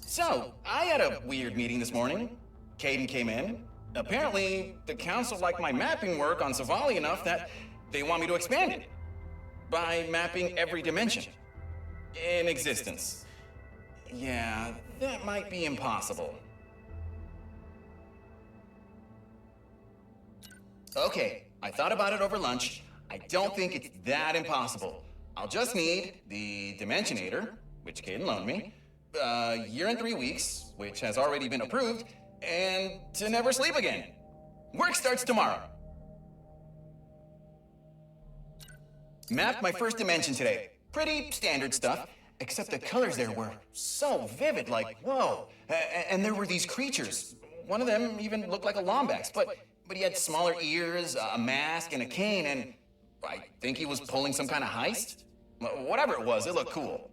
So, I had a weird meeting this morning. Caden came in. Apparently, the council liked my mapping work on Savali enough that they want me to expand it by mapping every dimension in existence. Yeah, that might be impossible. Okay, I thought about it over lunch. I don't think it's that impossible. I'll just need the Dimensionator, which Caden loaned me, a year and 3 weeks, which has already been approved, and to never sleep again. Work starts tomorrow. Mapped my first dimension today. Pretty standard stuff, except the colors there were so vivid, like, whoa. And there were these creatures. One of them even looked like a Lombax, but he had smaller ears, a mask, and a cane, and I think he was pulling some kind of heist? Whatever it was, it looked cool.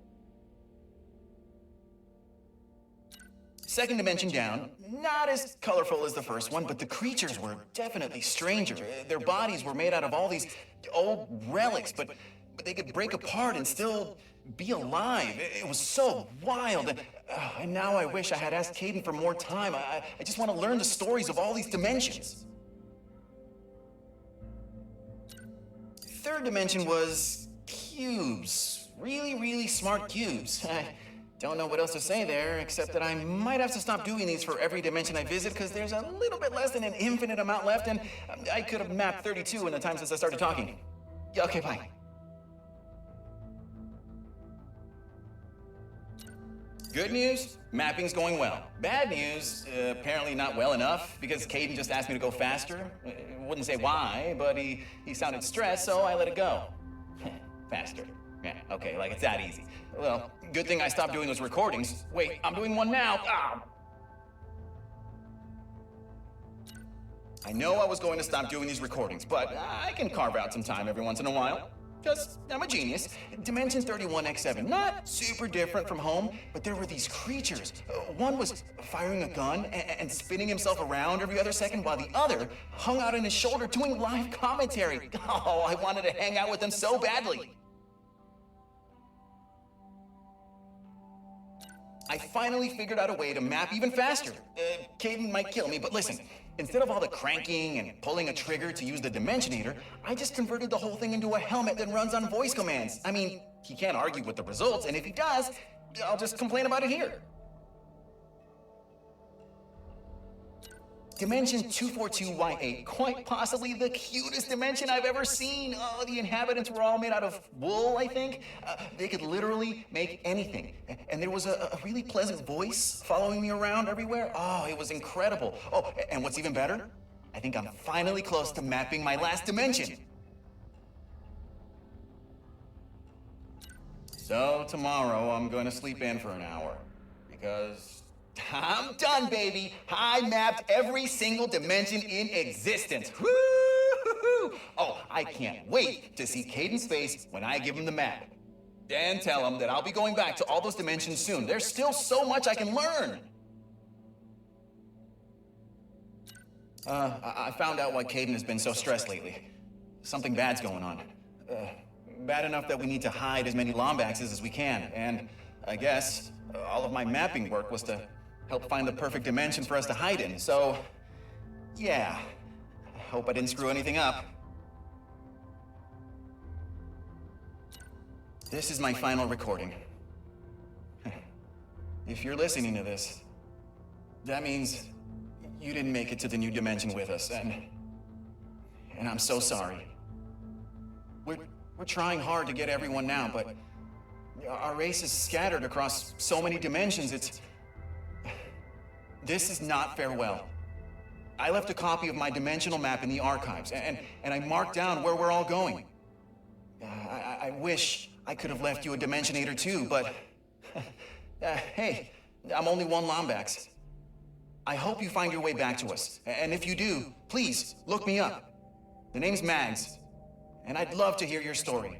Second dimension down, not as colorful as the first one, but the creatures were definitely stranger. Their bodies were made out of all these old relics, but they could break apart and still be alive. It was so wild. And now I wish I had asked Caden for more time. I just want to learn the stories of all these dimensions. Third dimension was cubes. Really, really smart cubes. I don't know what else to say there, except that I might have to stop doing these for every dimension I visit because there's a little bit less than an infinite amount left, and I could have mapped 32 in the time since I started talking. Yeah, okay, bye. Good news, mapping's going well. Bad news, apparently not well enough, because Caden just asked me to go faster. Wouldn't say why, but he sounded stressed, so I let it go. Faster. Yeah, okay, like it's that easy. Well, good thing I stopped doing those recordings. Wait, I'm doing one now. Ah! I know I was going to stop doing these recordings, but I can carve out some time every once in a while. Because I'm a genius. Dimension 31x7, not super different from home, but there were these creatures. One was firing a gun and spinning himself around every other second, while the other hung out on his shoulder doing live commentary. Oh, I wanted to hang out with them so badly. I finally figured out a way to map even faster. Caden might kill me, but listen. Instead of all the cranking and pulling a trigger to use the Dimensionator, I just converted the whole thing into a helmet that runs on voice commands. I mean, he can't argue with the results, and if he does, I'll just complain about it here. Dimension 242Y8, quite possibly the cutest dimension I've ever seen. Oh, the inhabitants were all made out of wool, I think. They could literally make anything. And there was a really pleasant voice following me around everywhere. Oh, it was incredible. Oh, and what's even better? I think I'm finally close to mapping my last dimension. So tomorrow I'm going to sleep in for an hour, because I'm done, baby. I mapped every single dimension in existence. Woo-hoo-hoo. Oh, I can't wait to see Caden's face when I give him the map. And tell him that I'll be going back to all those dimensions soon. There's still so much I can learn. I found out why Caden has been so stressed lately. Something bad's going on. Bad enough that we need to hide as many Lombaxes as we can. And I guess all of my mapping work was to help find the perfect dimension for us to hide in. So, yeah. I hope I didn't screw anything up. This is my final recording. If you're listening to this, that means you didn't make it to the new dimension with us, and I'm so sorry. We're trying hard to get everyone now, but our race is scattered across so many dimensions. This is not farewell. I left a copy of my dimensional map in the archives, and I marked down where we're all going. I wish I could have left you a Dimensionator too, but hey, I'm only one Lombax. I hope you find your way back to us, and if you do, please look me up. The name's Mags, and I'd love to hear your story.